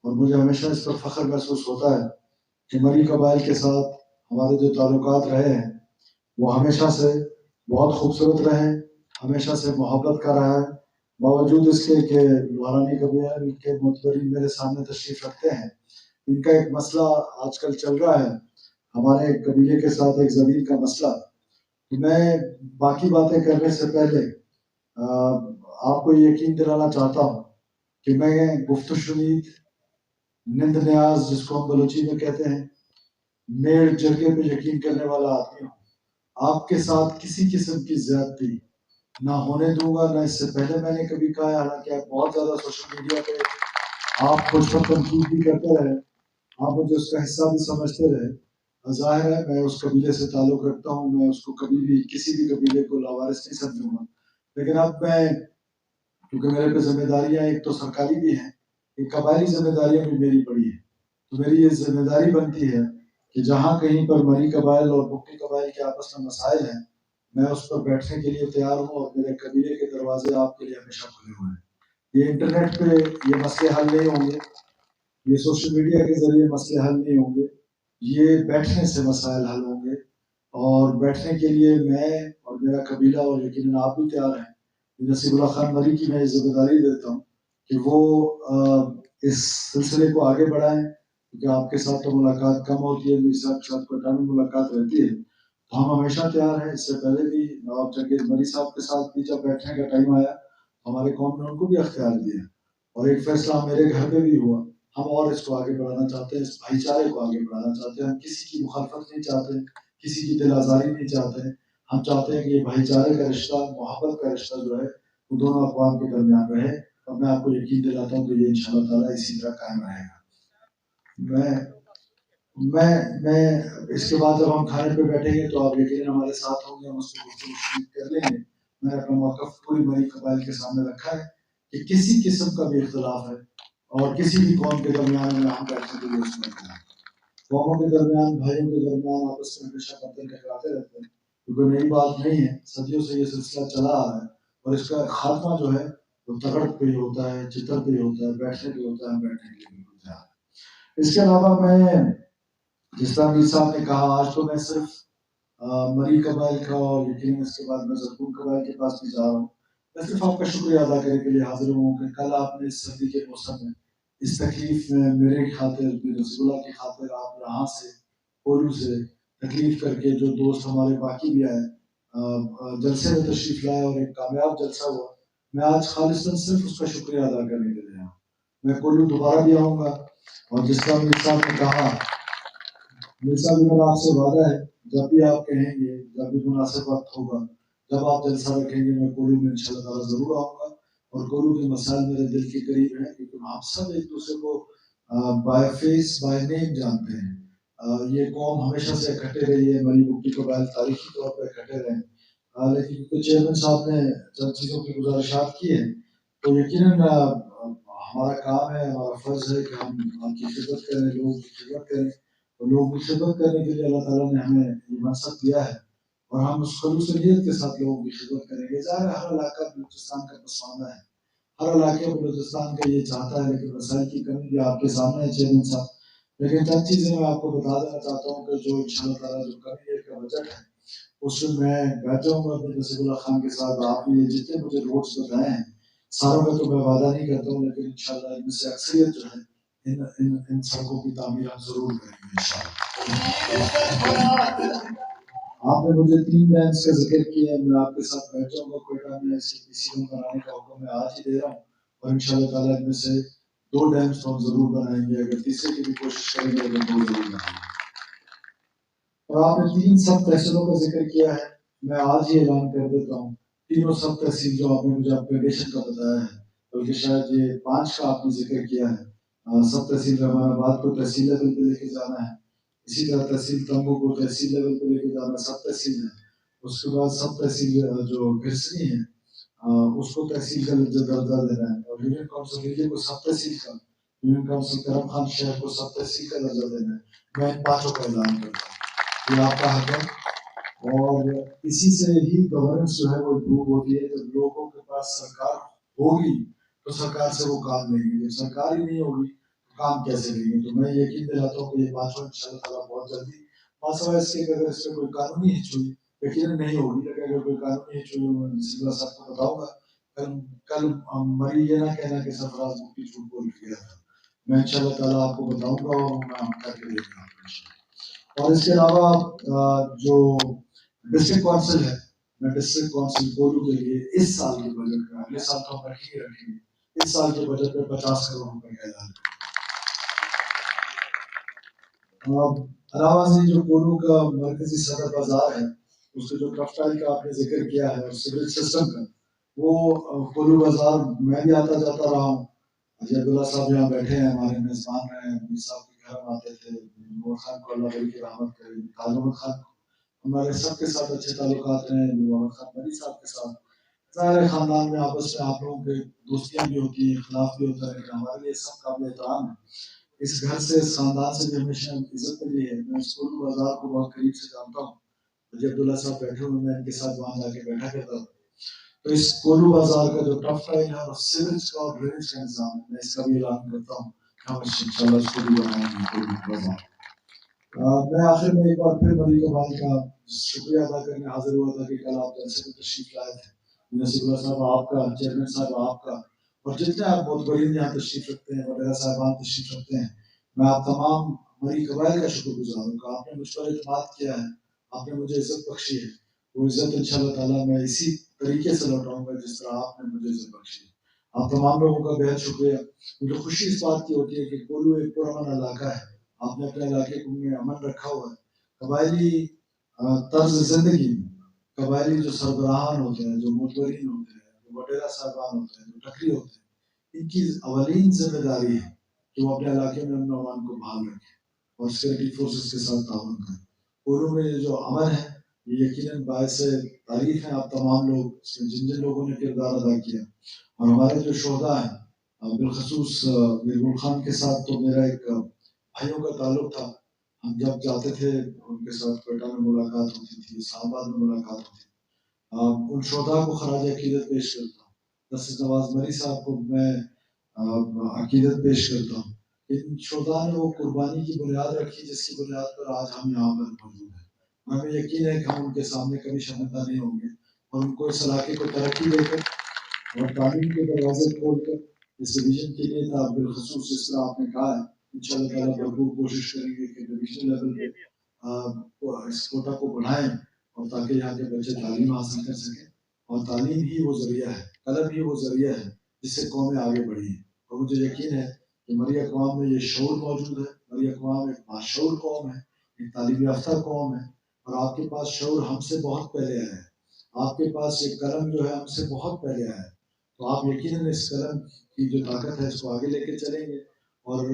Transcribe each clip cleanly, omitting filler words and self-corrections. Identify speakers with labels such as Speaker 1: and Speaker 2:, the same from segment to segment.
Speaker 1: اور مجھے ہمیشہ اس پر فخر محسوس ہوتا ہے کہ مری قبائل کے ساتھ ہمارے جو تعلقات رہے ہیں وہ ہمیشہ سے بہت خوبصورت رہے، ہمیشہ سے محبت کا رہا ہے، باوجود اس کے کہ لوہارانی قبائل کے متبرین میرے سامنے تشریف رکھتے ہیں۔ ان کا ایک مسئلہ آج کل چل رہا ہے ہمارے قبیلے کے ساتھ، ایک زمین کا مسئلہ۔ میں باقی باتیں کرنے سے پہلے آپ کو یقین دلانا چاہتا ہوں کہ میں گفت و شنید، نند نیاز جس کو ہم بلوچی میں کہتے ہیں، میڑ جرگے پہ یقین کرنے والا آدمی ہوں۔ آپ کے ساتھ کسی قسم کی زیادتی نہ ہونے دوں گا، نہ اس سے پہلے میں نے کبھی کہا ہے۔ حالانکہ آپ بہت زیادہ سوشل میڈیا پہ آپ کچھ پر تنقید بھی کرتے رہے، آپ مجھے اس کا حصہ بھی سمجھتے رہے۔ ظاہر ہے میں اس قبیلے سے تعلق رکھتا ہوں، میں اس کو کبھی بھی کسی بھی قبیلے کو لاوارث نہیں سمجھوں گا، لیکن اب میں کیونکہ میرے پہ ذمہ داریاں ایک تو سرکاری بھی ہیں، ایک قبائلی ذمہ داریاں بھی میری پڑی ہیں، تو میری یہ ذمہ داری بنتی ہے کہ جہاں کہیں پر مری قبائل اور بگٹی قبائل کے آپس میں مسائل ہیں، میں اس پر بیٹھنے کے لیے تیار ہوں، اور میرے قبیلے کے دروازے آپ کے لیے ہمیشہ کھلے ہوئے ہیں۔ یہ انٹرنیٹ پہ یہ مسئلے حل نہیں ہوں گے، یہ سوشل میڈیا کے ذریعے مسئلے حل نہیں ہوں گے، یہ بیٹھنے سے مسائل حل ہوں گے، اور بیٹھنے کے لیے میں اور میرا قبیلہ اور یقیناً آپ بھی تیار ہیں۔ نصیب اللہ خان مری کی میں یہ ذمہ داری دیتا ہوں کہ وہ اس سلسلے کو آگے بڑھائیں، کیونکہ آپ کے ساتھ تو ملاقات کم ہوتی ہے، میرے ساتھ کوئی ٹائم ملاقات رہتی ہے، تو ہم ہمیشہ تیار ہیں۔ اس سے پہلے بھی نواب جنگیز مری صاحب کے ساتھ بھی جب بیٹھنے کا ٹائم آیا، ہمارے قوم نے ان کو بھی اختیار دیا، اور ایک فیصلہ میرے گھر پہ بھی ہوا۔ ہم اور اس کو آگے بڑھانا چاہتے ہیں، اس بھائی چارے کو آگے بڑھانا چاہتے ہیں۔ ہم کسی کی مخالفت نہیں چاہتے، کسی کی دل آزاری نہیں چاہتے۔ ہم چاہتے ہیں کہ یہ بھائی چارے کا رشتہ، محبت کا رشتہ جو ہے وہ دونوں اقوام کے درمیان رہے، اور میں آپ کو یقین دلاتا ہوں کہ یہ انشاءاللہ تعالیٰ اسی طرح قائم رہے گا۔ میں اس کے بعد جب ہم کھانے پہ بیٹھیں گے تو آپ یقیناً ہمارے ساتھ ہوں گے، ہم اس کو گفتگو کر لیں گے۔ میں نے اپنا موقف پوری مری قبائل کے سامنے رکھا ہے کہ کسی قسم کا بھی اختلاف ہے اور کسی بھی قوم کے درمیان میں ہم بیٹھنے کے لیے اس میں ہیں۔ قوموں کے درمیان، بھائیوں کے درمیان آپس میں ہمیشہ برتن ٹکراتے رہتے ہیں، کیونکہ نئی بات نہیں ہے، صدیوں سے یہ سلسلہ چلا آ رہا ہے، اور اس کا خاتمہ جو ہے وہ تغڑ پہ ہی ہوتا ہے، چتر پہ ہی ہوتا ہے، بیٹھنے پہ ہوتا ہے، ہم بیٹھنے کے لیے بالکل تیار ہیں۔ اس کے علاوہ میں جس طرح میر صاحب نے کہا، آج تو میں صرف مری قبائل کا، اور یقیناً اس کے بعد میں زرکون قبائل کے پاس بھی جا رہا ہوں، میں صرف آپ کا شکریہ ادا کرنے کے لیے حاضر ہوں کہ کل آپ نے اس سردی کے موسم میں، اس تکلیف میں میرے خاطر، رسول اللہ کی خاطر، آپ یہاں سے کولو سے تکلیف کر کے، جو دوست ہمارے باقی بھی آئے، جلسے میں تشریف لائے اور ایک کامیاب جلسہ ہوا۔ میں آج خالصاً صرف اس کا شکریہ ادا کرنے کے لیے آیا ہوں۔ میں کولو دوبارہ بھی آؤں گا، اور جس طرح میر صاحب نے کہا، میر صاحب میرا آپ سے وعدہ ہے، جب بھی آپ کہیں گے، جب بھی مناسب وقت ہوگا، جب آپ جلسہ رکھیں گے، میں کولو میں انشاءاللہ تعالیٰ ضرور آؤں گا، اور کولو کے مسائل میرے دل کے قریب ہیں، کیونکہ ہم سب ایک دوسرے کو بائی فیس بائی نیم جانتے ہیں۔ یہ قوم ہمیشہ سے اکٹھے رہی ہے، مری بگٹی قبائل تاریخی طور پر اکٹھے رہے ہیں، لیکن کیونکہ چیئرمین صاحب نے چند چیزوں کی گزارشات کی ہیں، تو یقیناً ہمارا کام ہے، ہمارا فرض ہے کہ ہم آپ کی خدمت کریں، لوگوں کی خدمت کریں، اور لوگوں کی خدمت کرنے کے لیے اللہ تعالیٰ نے ہمیں یہ منصب دیا ہے، اور ہم اس خلوص نیت کے ساتھ لوگوں کی خدمت کریں گے۔ ظاہر ہر علاقہ بلوچستان کا پسماندہ ہے، ہر علاقے بلوچستان کا یہ چاہتا ہے، لیکن وسائل کی کمی بھی آپ کے سامنے ہے چیئرمین صاحب۔ لیکن چند چیزیں میں آپ کو بتا دینا چاہتا ہوں کہ جو انشاءاللہ تعالیٰ جو کمی کا بجٹ ہے، اس میں بیٹھ جاؤں گا اپنے نصیب اللہ خان کے ساتھ۔ آپ نے جتنے مجھے روڈس بتائے ہیں، ساروں میں تو میں وعدہ نہیں کرتا ہوں، لیکن انشاءاللہ ان میں سے اکثریت جو ہے ان سڑکوں کی تعمیر ہم ضرور کریں گے انشاءاللہ۔ آپ نے مجھے 3 ڈیمز کا ذکر کیا ہے، میں آپ کے ساتھ بیٹھ جاؤں گا، کوئٹہ میں اس کی پی سی روم بنانے کا حکم میں آج ہی دے رہا ہوں، اور انشاءاللہ تعالیٰ ان میں سے 2 ڈیمز تو ہم ضرور بنائیں گے، اگر تیسرے کی بھی کوشش کریں گے تو 2 ضرور بنائیں گے۔ اور آپ نے 3 سب تحصیلوں کا ذکر کیا ہے، میں آج ہی اعلان کر دیتا ہوں، تینوں سب تحصیل جو آپ نے مجھے اپگریڈیشن کا بتایا ہے، بلکہ شاید یہ 5 کا آپ نے ذکر کیا ہے، سب تحصیل رحمان آباد کو تحصیل لیول پہ لے کے جانا ہے، اسی طرح تحصیل تنگو کو تحصیل لیول پہ لے کے جانا، سب تحصیل ہے۔ اس کے بعد سب تحصیل جو گھرسنی ہے اس کو تحصیل کا درجہ دینا ہے، اور یونین کونسل ریلے کو سب تحصیل کا، یونین کونسل کرم خان شہر کو سب تحصیل کا درجہ دینا ہے۔ میں ان 5 کا اعلان کرتا ہوں، یہ آپ کا حق ہے، اور اسی سے ہی گورننس جو ہے وہ امپروو ہوتی ہے۔ جب لوگوں کے پاس سرکار ہوگی تو سرکار سے وہ کام نہیں ہے، جب سرکار ہی نہیں ہوگی کام کیسے لیں گے. تو میں یقین دلاتا ہوں کہ یہ پانچوں انشاءاللہ تعالیٰ بہت جلدی ماسوائے اس کے اگر اس میں کوئی قانونی ہچ ہوئی یقیناً نہیں ہوگی, لیکن اگر کوئی قانونی ہچ ہوئی میں نصیب اللہ صاحب کو بتاؤں گا. کل مری یہ نہ کہنا کہ سرفراز مفتی جھوٹ بول کے گیا تھا, میں انشاءاللہ تعالیٰ آپ کو بتاؤں گا اور میں کر کے دے گا. اور اس کے علاوہ جو ڈسٹرکٹ کونسل ہے, میں ڈسٹرکٹ کونسل کولو کے لیے اس سال کے بجٹ میں, اگلے سال تو ہم رکھیں گے, اس سال کے بجٹ میں 50 کروڑ روپے کا اعلان کریں. علاوہ سے جو کولو کا مرکزی صدر بازار ہے اس کے جو ٹرفٹائل کا آپ نے ذکر کیا ہے اور سیوریج سسٹم کا, وہ کولو بازار میں بھی آتا جاتا رہا ہوں. اجے عبداللہ صاحب یہاں بیٹھے ہیں, ہمارے میزبان رہے ہیں, امیر صاحب کے گھر آتے تھے, نور خان کو اللہ علیہ کی رحمت کرے, تعلق خان ہمارے سب کے ساتھ اچھے تعلقات رہے ہیں, محمد خان مری صاحب کے ساتھ. سارے خاندان میں آپس میں آپ لوگوں کے دوستیاں بھی ہوتی ہیں, اختلاف بھی ہوتا ہے, لیکن ہمارے لیے سب قابل احترام ہے. اس گھر سے اس خاندان سے بھی ہمیشہ عزت ملی ہے. میں اس کولو بازار کو بہت قریب سے جانتا ہوں. اجے عبداللہ صاحب بیٹھے ہوئے, میں ان کے ساتھ وہاں جا کے بیٹھا کرتا ہوں. تو اس کولو بازار کا جو ٹرف ٹائل ہے اور سیوریج کا اور ڈرینیج کا نظام ہے, میں اس کا بھی اعلان کرتا ہوں کہ ہم انشاءاللہ اس کو بھی بنائیں گے کولو بازار. میں آخر میں ایک بار پھر مری کمال کا شکریہ ادا کرنے حاضر ہوا تھا کہ کل آپ جلسے میں تشریف لائے تھے. نصیب اللہ صاحب آپ کا, چیئرمین صاحب آپ کا, اور جتنے آپ بہت بڑی یہاں تشریف رکھتے ہیں, وغیرہ صاحبان تشریف رکھتے ہیں, میں آپ تمام مری قبائل کا شکر گزار ہوں کہ آپ نے مجھ پر اعتماد کیا ہے, آپ نے مجھے عزت بخشی ہے. وہ عزت انشاءاللہ تعالیٰ میں اسی طریقے سے لوٹاؤں گا جس طرح آپ نے مجھے عزت بخشی ہے. آپ تمام لوگوں کا بہت شکریہ. مجھے خوشی اس بات کی ہوتی ہے کہ کولو ایک پرامن علاقہ ہے, آپ نے اپنے علاقے کو میں امن رکھا ہوا ہے. قبائلی طرز زندگی میں قبائلی جو سربراہان ہوتے ہیں, جو متورین ہوتے ہیں, جو وڈیرہ صاحبان ہوتے ہیں, جو ٹکری ہوتے ہیں, ان کی اولین ذمہ داری ہے کہ وہ اپنے علاقے میں امن و امان کو بحال رکھیں اور سیکورٹی فورسز کے ساتھ تعاون کریں. کولو میں جو امن ہے یہ یقیناً باعث تعریف ہے آپ تمام لوگ, اس میں جن جن لوگوں نے کردار ادا کیا. اور ہمارے جو شہداء ہیں, بالخصوص میرگل خان کے ساتھ تو میرا ایک بھائیوں کا تعلق تھا. ہم جب جاتے تھے ان کے ساتھ کوئٹہ میں ملاقات ہوتی تھی, اسلام آباد میں ملاقات ہوتی تھی. ان شہداء کو خراج عقیدت پیش کرتا ہوں. جسٹس نواز مری صاحب کو میں عقیدت پیش کرتا ہوں. ان شہداء نے وہ قربانی کی بنیاد رکھی جس کی بنیاد پر آج ہم یہاں پر موجود ہیں. ہمیں یقین ہے کہ ہم ان کے سامنے کبھی شرمندہ نہیں ہوں گے, اور ان کو اس علاقے کو ترقی دے کر اور تعلیم کے دروازے کھول کر اس ڈویژن کے لیے تھا. بالخصوص جس طرح آپ نے کہا ہے, انشاءاللہ تعالیٰ بھرپور کوشش کریں گے کہ ڈویژن لیول پہ اس کوٹا کو بڑھائیں, اور تاکہ یہاں کے بچے تعلیم حاصل کر سکیں. اور تعلیم ہی وہ ذریعہ ہے, قلم ہی وہ ذریعہ ہے جس سے قومیں آگے بڑھی ہیں. اور مجھے یقین ہے کہ مری اقوام میں یہ شعور موجود ہے. مری اقوام ایک باشعور قوم ہے, ایک تعلیم یافتہ قوم ہے, اور آپ کے پاس شعور ہم سے بہت پہلے آیا ہے. آپ کے پاس یہ قلم جو ہے ہم سے بہت پہلے آیا ہے. تو آپ یقیناً اس قلم کی جو طاقت ہے اس کو آگے لے کے چلیں گے, اور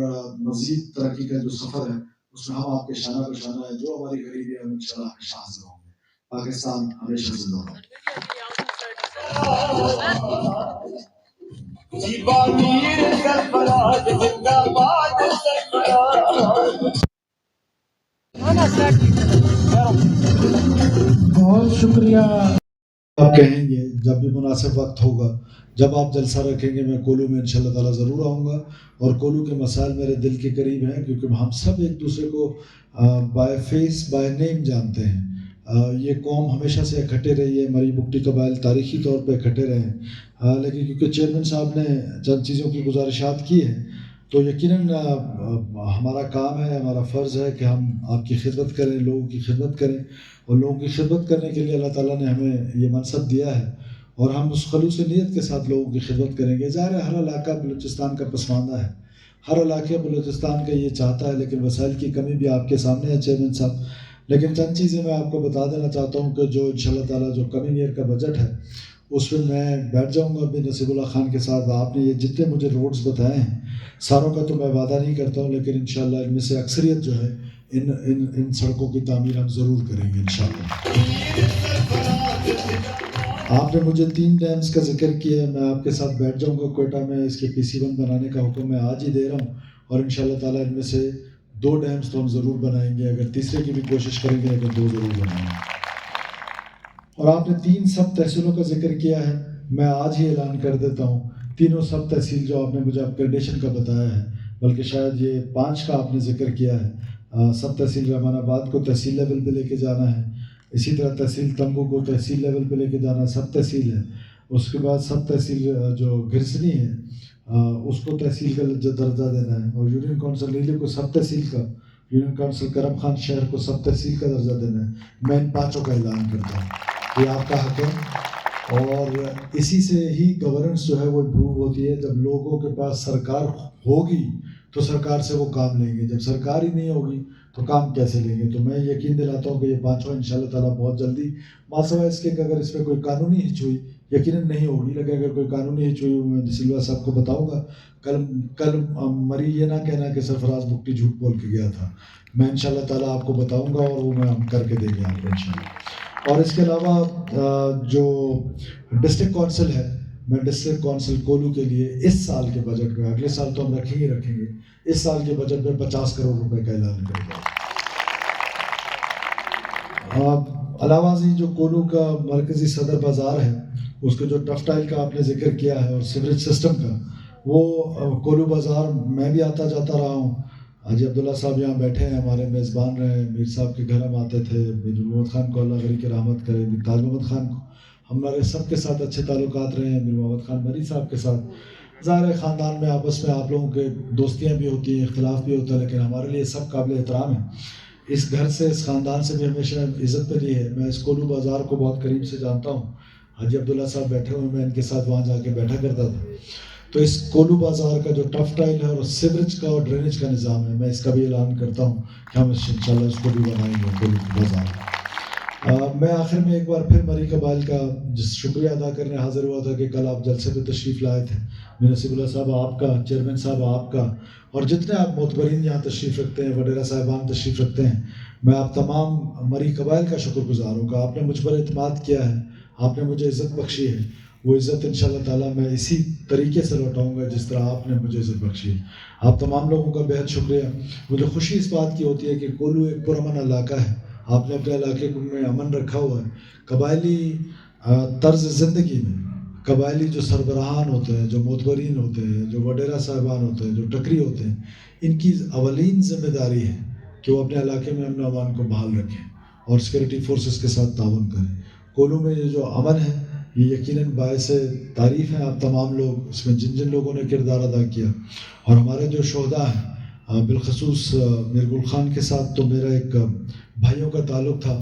Speaker 1: مزید ترقی کا جو سفر ہے اس میں ہم آپ کے شانہ بشانہ ہے. جو ہماری غریبی ہے ہم انشاءاللہ ہمیشہ حاضر ہوں گے. پاکستان ہمیشہ زندہ باد.
Speaker 2: بہت شکریہ.
Speaker 1: آپ کہیں گے جب بھی مناسب وقت ہوگا, جب آپ جلسہ رکھیں گے, میں کولو میں انشاءاللہ تعالیٰ ضرور آؤں گا. اور کولو کے مسائل میرے دل کے قریب ہیں, کیونکہ ہم سب ایک دوسرے کو بائی فیس بائی نیم جانتے ہیں. یہ قوم ہمیشہ سے اکٹھے رہی ہے, مری بگٹی قبائل تاریخی طور پہ اکٹھے رہے ہیں. لیکن کیونکہ چیئرمین صاحب نے چند چیزوں کی گزارشات کی ہیں, تو یقیناً ہمارا کام ہے, ہمارا فرض ہے کہ ہم آپ کی خدمت کریں, لوگوں کی خدمت کریں. اور لوگوں کی خدمت کرنے کے لیے اللہ تعالیٰ نے ہمیں یہ منصب دیا ہے, اور ہم اس خلوص نیت کے ساتھ لوگوں کی خدمت کریں گے. ظاہر ہے ہر علاقہ بلوچستان کا پسماندہ ہے, ہر علاقے بلوچستان کا یہ چاہتا ہے, لیکن وسائل کی کمی بھی آپ کے سامنے ہے چیئرمین صاحب. لیکن چند چیزیں میں آپ کو بتا دینا چاہتا ہوں کہ جو انشاءاللہ تعالیٰ جو کمنگ ایئر کا بجٹ ہے اس میں بیٹھ جاؤں گا بھی نصیب اللہ خان کے ساتھ. آپ نے یہ جتنے مجھے روڈز بتائے ہیں ساروں کا تو میں وعدہ نہیں کرتا ہوں, لیکن انشاءاللہ ان میں سے اکثریت جو ہے ان سڑکوں کی تعمیر ہم ضرور کریں گے انشاءاللہ. آپ نے مجھے 3 ڈیمز کا ذکر کیا ہے, میں آپ کے ساتھ بیٹھ جاؤں گا کوئٹہ میں. اس کے PC1 بنانے کا حکم میں آج ہی دے رہا ہوں, اور انشاءاللہ تعالیٰ ان میں سے 2 ڈیمز تو ہم ضرور بنائیں گے. اگر تیسرے کی بھی کوشش کریں گے لیکن 2 ضرور بنائیں گے. اور آپ نے 3 سب تحصیلوں کا ذکر کیا ہے, میں آج ہی اعلان کر دیتا ہوں. تینوں سب تحصیل جو آپ نے مجھے اپ گریڈیشن کا بتایا ہے, بلکہ شاید یہ 5 کا آپ نے ذکر کیا ہے. سب تحصیل رحمان آباد کو تحصیل لیول پہ لے کے جانا ہے. اسی طرح تحصیل تنگو کو تحصیل لیول پہ لے کے جانا ہے. سب تحصیل ہے. اس کے بعد سب تحصیل جو گرسنی ہے اس کو تحصیل کا درجہ دینا ہے. اور یونین کونسل نیلے کو سب تحصیل کا, یونین کونسل کرم خان شہر کو سب تحصیل کا درجہ دینا ہے. میں ان 5 کا اعلان کرتا ہوں. یہ آپ کا حق ہے. اور اسی سے ہی گورننس جو ہے وہ امپروو ہوتی ہے. جب لوگوں کے پاس سرکار ہوگی تو سرکار سے وہ کام لیں گے. جب سرکار ہی نہیں ہوگی تو کام کیسے لیں گے؟ تو میں یقین دلاتا ہوں کہ یہ 5 انشاءاللہ تعالیٰ بہت جلدی, ماسوائے اس کے کہ اگر اس پہ کوئی قانونی ہچ ہوئی, یقیناً نہیں ہوگی, لیکن اگر کوئی قانونی ہچ ہوئی میں سلوا صاحب کو بتاؤں گا. کل مری یہ نہ کہنا کہ سرفراز بگٹی جھوٹ بول کے گیا تھا. میں انشاءاللہ تعالیٰ آپ کو بتاؤں گا اور وہ میں ہم کر کے دیں گے آپ کو انشاءاللہ. اور اس کے علاوہ جو ڈسٹرکٹ کونسل ہے, میں ڈسٹرکٹ کونسل کولو کے لیے اس سال کے بجٹ میں, اگلے سال تو ہم رکھیں گے, اس سال کے بجٹ میں 50 کروڑ روپے کا اعلان کریں گے. علاوہ ازیں جو کولو کا مرکزی صدر بازار ہے اس کے جو ٹفٹائل کا آپ نے ذکر کیا ہے اور سیوریج سسٹم کا, وہ کولو بازار میں بھی آتا جاتا رہا ہوں. حاجی عبداللہ صاحب یہاں بیٹھے ہیں, ہمارے میزبان رہے ہیں. میر صاحب کے گھر ہم آتے تھے. میر محمد خان کو اللہ غری کی رحمت کرے, میر تاج محمد خان کو, ہمارے سب کے ساتھ اچھے تعلقات رہے ہیں. میر محمد خان مری صاحب کے ساتھ ظاہر ہے خاندان میں آپس میں آپ لوگوں کے دوستیاں بھی ہوتی ہیں, اختلاف بھی ہوتا ہے, لیکن ہمارے لیے سب قابل احترام ہیں. اس گھر سے, اس خاندان سے بھی ہمیشہ عزت ملی ہے. میں اس کولو بازار کو بہت قریب سے جانتا ہوں. حاجی عبداللہ صاحب بیٹھے ہوئے, میں ان کے ساتھ وہاں جا کے بیٹھا کرتا تھا. تو اس کولو بازار کا جو ٹف ٹائل ہے اور سیوریج کا اور ڈرینیج کا نظام ہے, میں اس کا بھی اعلان کرتا ہوں کہ ہم انشاءاللہ اس کو بھی بنائیں گے کولو بازار. میں آخر میں ایک بار پھر مری قبائل کا شکریہ ادا کرنے حاضر ہوا تھا کہ کل آپ جلسے پہ تشریف لائے تھے. نصیب اللہ صاحب آپ کا, چیئرمین صاحب آپ کا, اور جتنے آپ معتبرین یہاں تشریف رکھتے ہیں, وڈیرا صاحبان تشریف رکھتے ہیں, میں آپ تمام مری قبائل کا شکر گزار ہوں کہ آپ نے مجھ پر اعتماد کیا ہے, آپ نے مجھے عزت بخشی ہے. وہ عزت انشاءاللہ تعالیٰ میں اسی طریقے سے لوٹاؤں گا جس طرح آپ نے مجھے عزت بخشی ہے. آپ تمام لوگوں کا بہت شکریہ. مجھے خوشی اس بات کی ہوتی ہے کہ کولو ایک پرامن علاقہ ہے. آپ نے اپنے علاقے میں امن رکھا ہوا ہے. قبائلی طرز زندگی میں قبائلی جو سربراہان ہوتے ہیں, جو معتبرین ہوتے ہیں, جو وڈیرا صاحبان ہوتے ہیں, جو ٹکری ہوتے ہیں, ان کی اولین ذمہ داری ہے کہ وہ اپنے علاقے میں امن و امان کو بحال رکھیں اور سیکورٹی فورسز کے ساتھ تعاون کریں. کولو میں یہ جو امن ہے یہ یقیناً باعث تعریف ہے. آپ تمام لوگ اس میں جن لوگوں نے کردار ادا کیا, اور ہمارے جو شہداء ہیں, بالخصوص میر گل خان کے ساتھ تو میرا ایک بھائیوں کا تعلق تھا.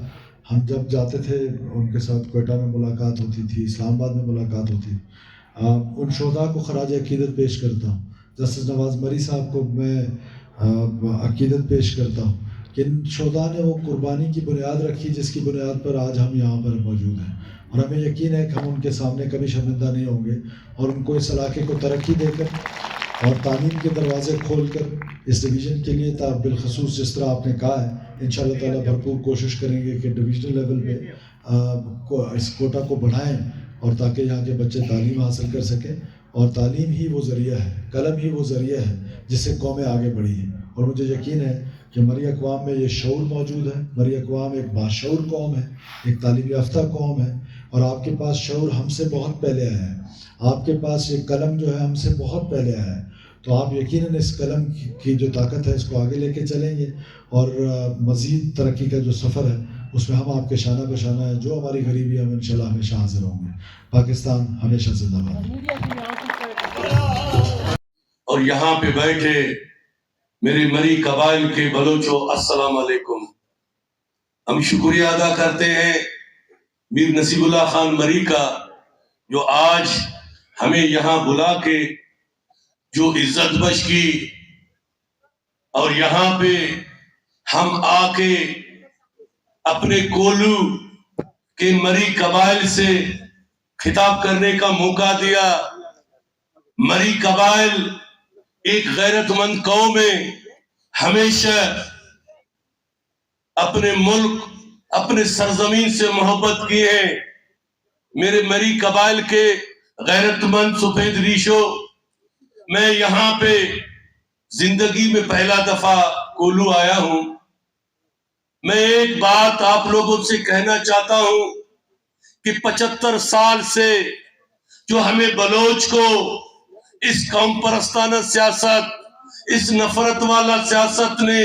Speaker 1: ہم جب جاتے تھے ان کے ساتھ کوئٹہ میں ملاقات ہوتی تھی, اسلام آباد میں ملاقات ہوتی تھی. ان شہداء کو خراج عقیدت پیش کرتا ہوں. جسٹس نواز مری صاحب کو میں عقیدت پیش کرتا ہوں کہ ان شہداء نے وہ قربانی کی بنیاد رکھی جس کی بنیاد پر آج ہم یہاں پر موجود ہیں, اور ہمیں یقین ہے کہ ہم ان کے سامنے کبھی شرمندہ نہیں ہوں گے. اور ان کو اس علاقے کو ترقی دے کر اور تعلیم کے دروازے کھول کر اس ڈویژن کے لیے بالخصوص جس طرح آپ نے کہا ہے, انشاءاللہ تعالیٰ بھرپور کوشش کریں گے کہ ڈویژنل لیول پہ اس کوٹا کو بڑھائیں, اور تاکہ یہاں کے بچے تعلیم حاصل کر سکیں. اور تعلیم ہی وہ ذریعہ ہے, قلم ہی وہ ذریعہ ہے جس سے قومیں آگے بڑھی ہیں. اور مجھے یقین ہے کہ مری اقوام میں یہ شعور موجود ہے. مری اقوام ایک باشعور قوم ہے, ایک تعلیم یافتہ قوم ہے, اور آپ کے پاس شعور ہم سے بہت پہلے آیا ہے. آپ کے پاس یہ قلم جو ہے ہم سے بہت پہلے آیا ہے. تو آپ یقیناً اس قلم کی جو طاقت ہے اس کو آگے لے کے چلیں گے, اور مزید ترقی کا جو سفر ہے اس میں ہم آپ کے شانہ بشانہ ہیں. جو ہماری غریبی ہے ہم انشاءاللہ ہمیشہ حاضر ہوں گے. پاکستان ہمیشہ زندہ باد.
Speaker 3: اور یہاں پہ بیٹھے میرے مری قبائل کے بلوچوں, السلام علیکم. ہم شکریہ ادا کرتے ہیں میر نصیب اللہ خان مری کا, جو آج ہمیں یہاں بلا کے جو عزت بخش کی, اور یہاں پہ ہم آ کے اپنے کولو کے مری قبائل سے خطاب کرنے کا موقع دیا. مری قبائل ایک غیرت مند قوم ہے, ہمیشہ اپنے ملک اپنے سرزمین سے محبت کی ہے. میرے مری قبائل کے غیرت مند سفید ریشو, میں یہاں پہ زندگی میں پہلا دفعہ کولو آیا ہوں. میں ایک بات آپ لوگوں سے کہنا چاہتا ہوں کہ 75 سال سے جو ہمیں بلوچ کو اس قوم پرستانہ سیاست, اس نفرت والا سیاست نے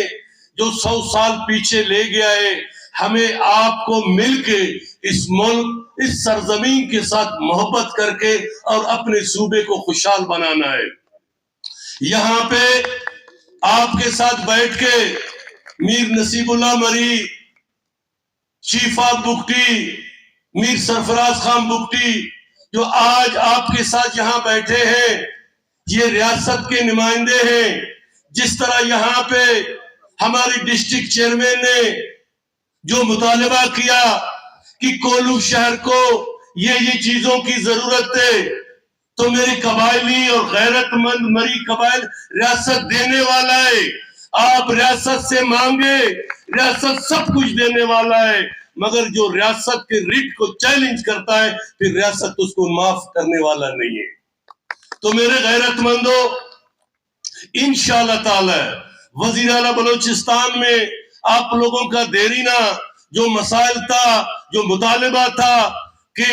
Speaker 3: جو 100 سال پیچھے لے گیا ہے، ہمیں آپ کو مل کے اس ملک، اس سرزمین کے ساتھ محبت کر کے اور اپنے صوبے کو خوشحال بنانا ہے۔ یہاں پہ آپ کے ساتھ بیٹھ کے میر نصیب اللہ مری، چیف آف بگٹی، میر سرفراز خان بگٹی، جو آج آپ کے ساتھ یہاں بیٹھے ہیں، یہ ریاست کے نمائندے ہیں۔ جس طرح یہاں پہ ہماری ڈسٹرکٹ چیئرمین نے جو مطالبہ کیا کہ کولو شہر کو یہ چیزوں کی ضرورت ہے، تو میری قبائلی اور غیرت مند مری قبائل ریاست دینے والا ہے۔ آپ ریاست سے مانگے، ریاست سب کچھ دینے والا ہے، مگر جو ریاست کے ریٹ کو چیلنج کرتا ہے پھر ریاست اس کو معاف کرنے والا نہیں ہے۔ تو میرے غیرت مندوں، انشاءاللہ تعالی وزیر اعلیٰ بلوچستان میں آپ لوگوں کا دیرینہ جو مسائل تھا، جو مطالبہ تھا کہ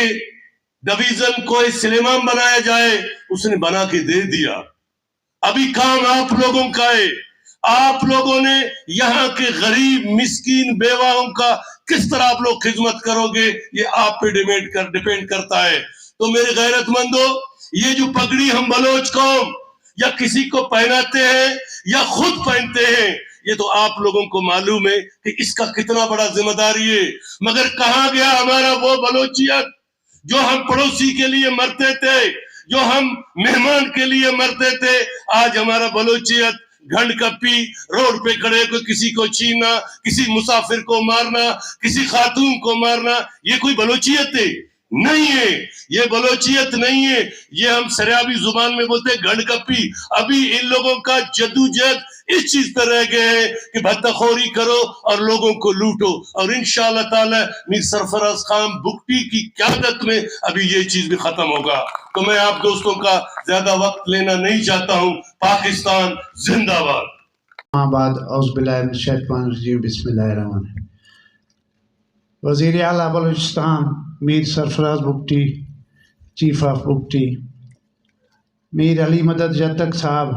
Speaker 3: ڈویژن کو سلیمان بنایا جائے، اس نے بنا کے دے دیا۔ ابھی کام آپ لوگوں کا ہے۔ آپ لوگوں نے یہاں کے غریب مسکین بیواؤں کا کس طرح آپ لوگ خدمت کرو گے، یہ آپ پہ ڈیپینڈ کرتا ہے۔ تو میرے غیرت مندوں، یہ جو پگڑی ہم بلوچ قوم یا کسی کو پہناتے ہیں یا خود پہنتے ہیں، یہ تو آپ لوگوں کو معلوم ہے کہ اس کا کتنا بڑا ذمہ داری ہے۔ مگر کہاں گیا ہمارا وہ بلوچیت جو ہم پڑوسی کے لیے مرتے تھے، جو ہم مہمان کے لیے مرتے تھے؟ آج ہمارا بلوچیت گھنڈ کپی، روڈ پہ کھڑے کو کسی کو چھیننا، کسی مسافر کو مارنا، کسی خاتون کو مارنا، یہ کوئی بلوچیت ہے؟ نہیں ہے، یہ بلوچیت نہیں ہے۔ یہ ہم سریابی زبان میں بولتے ہیں گھنڈ کپی۔ ابھی ان لوگوں کا جدوجہد اس چیز پر رہ گئے ہیں کہ بھتہ خوری کرو اور لوگوں کو لوٹو، اور انشاءاللہ تعالی میر سرفراز خان بگٹی کی قیادت میں ابھی یہ چیز بھی ختم ہوگا۔ تو میں آپ دوستوں کا زیادہ وقت لینا نہیں چاہتا ہوں۔ پاکستان زندہ باد۔
Speaker 2: بعد اعوذ باللہ من الشیطان الرجیم، بسم اللہ الرحمن الرحیم۔ وزیر اعلیٰ بلوچستان میر سرفراز بگٹی، چیف آف بگٹی، میر علی مدد جتک صاحب،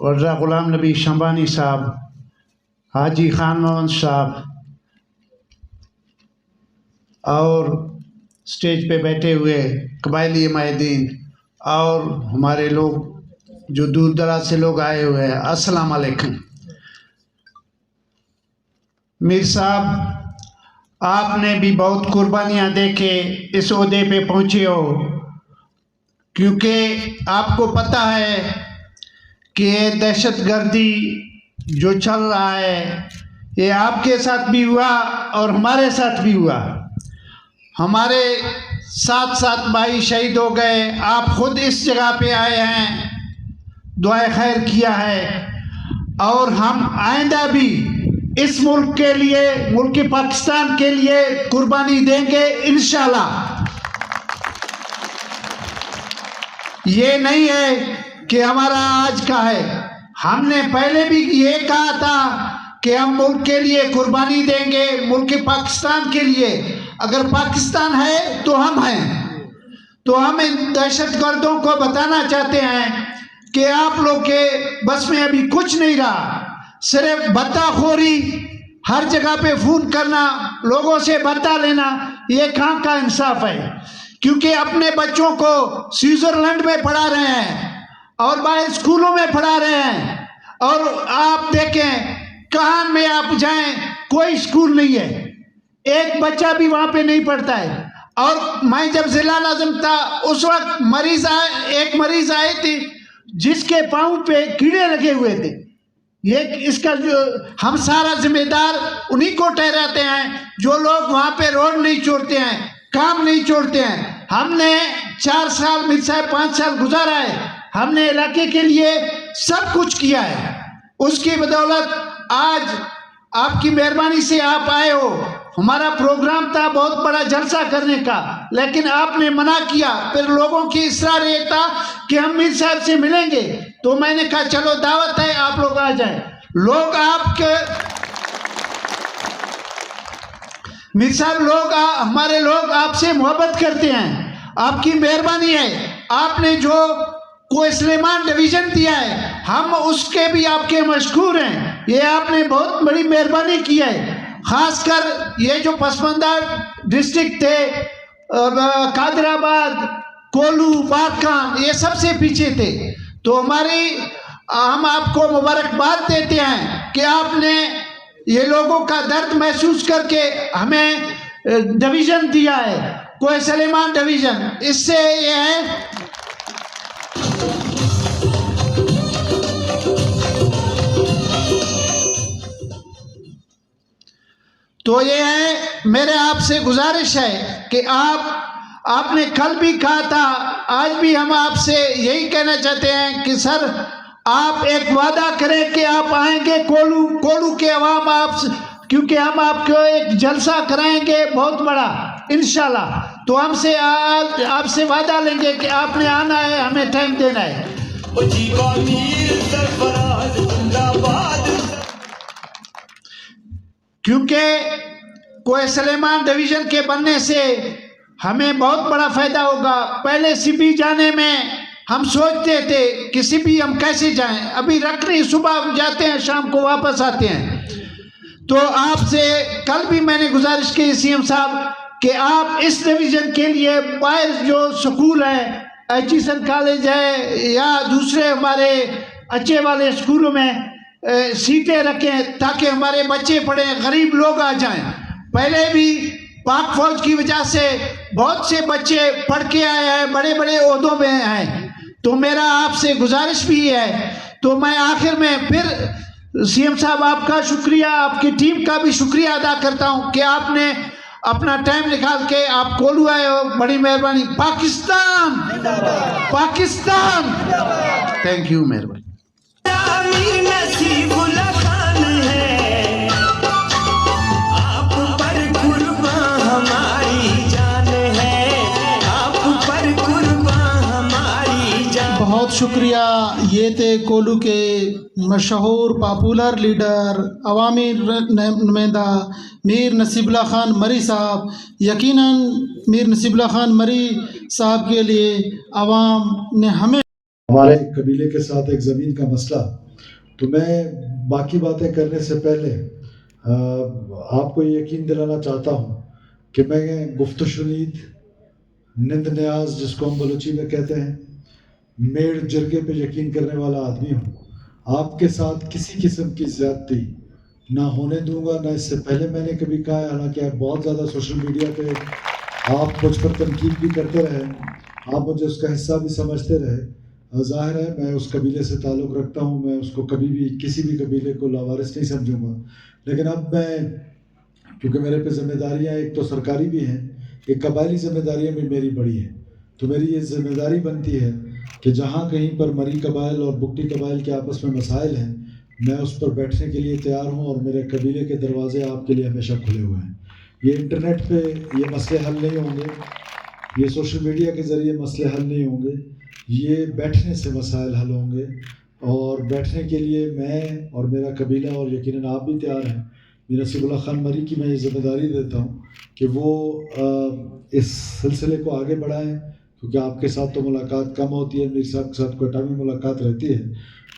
Speaker 2: ورزا غلام نبی شمبانی صاحب، حاجی خان محمد صاحب، اور سٹیج پہ بیٹھے ہوئے قبائلی مائدین اور ہمارے لوگ جو دور دراز سے لوگ آئے ہوئے ہیں، السلام علیکم۔ میر صاحب، آپ نے بھی بہت قربانیاں دے کے اس عہدے پہ پہنچے ہو، کیونکہ آپ کو پتہ ہے کہ دہشت گردی جو چل رہا ہے یہ آپ کے ساتھ بھی ہوا اور ہمارے ساتھ بھی ہوا۔ ہمارے 7 بھائی شہید ہو گئے، آپ خود اس جگہ پہ آئے ہیں، دعائے خیر کیا ہے، اور ہم آئندہ بھی اس ملک کے لیے، ملک پاکستان کے لیے قربانی دیں گے انشاءاللہ۔ یہ نہیں ہے کہ ہمارا آج کا ہے، ہم نے پہلے بھی یہ کہا تھا کہ ہم ملک کے لیے قربانی دیں گے، ملک پاکستان کے لیے۔ اگر پاکستان ہے تو ہم ہیں۔ تو ہم ان دہشت گردوں کو بتانا چاہتے ہیں کہ آپ لوگ کے بس میں ابھی کچھ نہیں رہا، صرف بھتہ خوری، ہر جگہ پہ فون کرنا، لوگوں سے بھتہ لینا، یہ کہاں کا انصاف ہے؟ کیونکہ اپنے بچوں کو سوئٹزرلینڈ میں پڑھا رہے ہیں اور باہر اسکولوں میں پڑھا رہے ہیں، اور آپ دیکھیں کہاں میں آپ جائیں کوئی اسکول نہیں ہے، ایک بچہ بھی وہاں پہ نہیں پڑھتا ہے۔ اور میں جب ضلع ناظم تھا اس وقت ایک مریض آئے تھے جس کے پاؤں پہ کیڑے لگے ہوئے تھے۔ اس کا جو ہم سارا ذمہ دار انہی کو ٹھہراتے ہیں جو لوگ وہاں پہ روڈ نہیں چھوڑتے ہیں، کام نہیں چھوڑتے ہیں۔ ہم نے 4 سال، میر صاحب 5 سال گزارا ہے، ہم نے علاقے کے لیے سب کچھ کیا ہے، اس کی بدولت آج آپ کی مہربانی سے آپ آئے ہو۔ ہمارا پروگرام تھا بہت بڑا جلسہ کرنے کا، لیکن آپ نے منع کیا، پھر لوگوں کی اصرار یہ تھا کہ ہم میر صاحب سے ملیں گے، تو میں نے کہا چلو دعوت ہے، آپ لوگ آ جائیں۔ لوگ آپ کے میر صاحب ہمارے لوگ آپ سے محبت کرتے ہیں، آپ کی مہربانی ہے، آپ نے جو کوہ سلیمان ڈویژن دیا ہے ہم اس کے بھی آپ کے مشکور ہیں. یہ آپ نے بہت بڑی مہربانی کی ہے. خاص کر یہ جو پسماندہ ڈسٹرکٹ تھے قادر آباد, کولو, باغ, یہ سب سے پیچھے تھے. تو ہم آپ کو مبارکباد دیتے ہیں کہ آپ نے یہ لوگوں کا درد محسوس کر کے ہمیں ڈویژن دیا ہے, کوہ سلیمان ڈویژن. اس سے یہ ہے تو یہ ہے میرے آپ سے گزارش ہے کہ آپ نے کل بھی کہا تھا, آج بھی ہم آپ سے یہی کہنا چاہتے ہیں کہ سر آپ ایک وعدہ کریں کہ آپ آئیں گے کولو کے عوام کیونکہ ہم آپ کو ایک جلسہ کرائیں گے بہت بڑا انشاءاللہ. تو ہم سے آپ سے وعدہ لیں گے کہ آپ نے آنا ہے, ہمیں ٹائم دینا ہے. کیونکہ کوہ سلیمان ڈویژن کے بننے سے ہمیں بہت بڑا فائدہ ہوگا. پہلے سپی جانے میں ہم سوچتے تھے کہ سپی ہم کیسے جائیں, ابھی رکھنی صبح جاتے ہیں شام کو واپس آتے ہیں. تو آپ سے کل بھی میں نے گزارش کی سی ایم صاحب کہ آپ اس ڈویژن کے لیے باہر جو سکول ہیں, ایچیسن کالج ہے یا دوسرے ہمارے اچھے والے اسکولوں میں سیٹیں رکھیں تاکہ ہمارے بچے پڑھیں, غریب لوگ آ جائیں. پہلے بھی پاک فوج کی وجہ سے بہت سے بچے پڑھ کے آئے ہیں, بڑے بڑے عہدوں میں ہیں. تو میرا آپ سے گزارش بھی ہے. تو میں آخر میں پھر سی ایم صاحب آپ کا شکریہ, آپ کی ٹیم کا بھی شکریہ ادا کرتا ہوں کہ آپ نے اپنا ٹائم نکال کے آپ کولو آئے ہو, بڑی مہربانی. پاکستان پاکستان. تھینک یو, مہربانی.
Speaker 4: بہت شکریہ. یہ تھے کولو کے مشہور پاپولر لیڈر, عوامی نمائندہ میر نصیب اللہ خان مری صاحب. یقیناً میر نصیب اللہ خان مری صاحب کے لیے عوام نے
Speaker 1: ہمارے قبیلے کے ساتھ ایک زمین کا مسئلہ. تو میں باقی باتیں کرنے سے پہلے آپ کو یقین دلانا چاہتا ہوں کہ میں گفت و شنید, نند نیاز جس کو ہم بلوچی میں کہتے ہیں, میڑ جرگے پہ یقین کرنے والا آدمی ہوں. آپ کے ساتھ کسی قسم کی زیادتی نہ ہونے دوں گا, نہ اس سے پہلے میں نے کبھی کہا ہے. حالانکہ بہت زیادہ سوشل میڈیا پہ آپ مجھ پر تنقید بھی کرتے رہے, آپ مجھے اس کا حصہ بھی سمجھتے رہے. ظاہر ہے میں اس قبیلے سے تعلق رکھتا ہوں, میں اس کو کبھی بھی کسی بھی قبیلے کو لاوارث نہیں سمجھوں گا. لیکن اب میں, کیونکہ میرے پہ ذمہ داریاں ایک تو سرکاری بھی ہیں, ایک قبائلی ذمہ داریاں بھی میری بڑی ہیں. تو میری یہ ذمہ داری بنتی ہے کہ جہاں کہیں پر مری قبائل اور بگٹی قبائل کے آپس میں مسائل ہیں, میں اس پر بیٹھنے کے لیے تیار ہوں, اور میرے قبیلے کے دروازے آپ کے لیے ہمیشہ کھلے ہوئے ہیں. یہ انٹرنیٹ پہ یہ مسئلے حل نہیں ہوں گے, یہ سوشل میڈیا کے ذریعے مسئلے حل نہیں ہوں گے, یہ بیٹھنے سے مسائل حل ہوں گے. اور بیٹھنے کے لیے میں اور میرا قبیلہ اور یقیناً آپ بھی تیار ہیں. میر نصیب اللہ خان مری کی میں یہ ذمہ داری دیتا ہوں کہ وہ اس سلسلے کو آگے بڑھائیں, کیونکہ آپ کے ساتھ تو ملاقات کم ہوتی ہے, میر صاحب کے ساتھ کوئٹہ میں ملاقات رہتی ہے.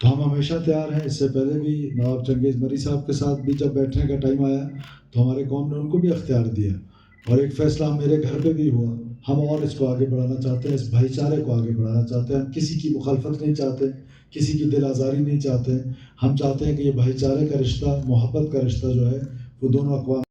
Speaker 1: تو ہم ہمیشہ تیار ہیں. اس سے پہلے بھی نواب چنگیز مری صاحب کے ساتھ بھی جب بیٹھنے کا ٹائم آیا تو ہمارے قوم نے ان کو بھی اختیار دیا, اور ایک فیصلہ میرے گھر پہ بھی ہوا. ہم اور اس کو آگے بڑھانا چاہتے ہیں, اس بھائی چارے کو آگے بڑھانا چاہتے ہیں. ہم کسی کی مخالفت نہیں چاہتے, کسی کی دل آزاری نہیں چاہتے. ہم چاہتے ہیں کہ یہ بھائی چارے کا رشتہ, محبت کا رشتہ جو ہے وہ دونوں اقوام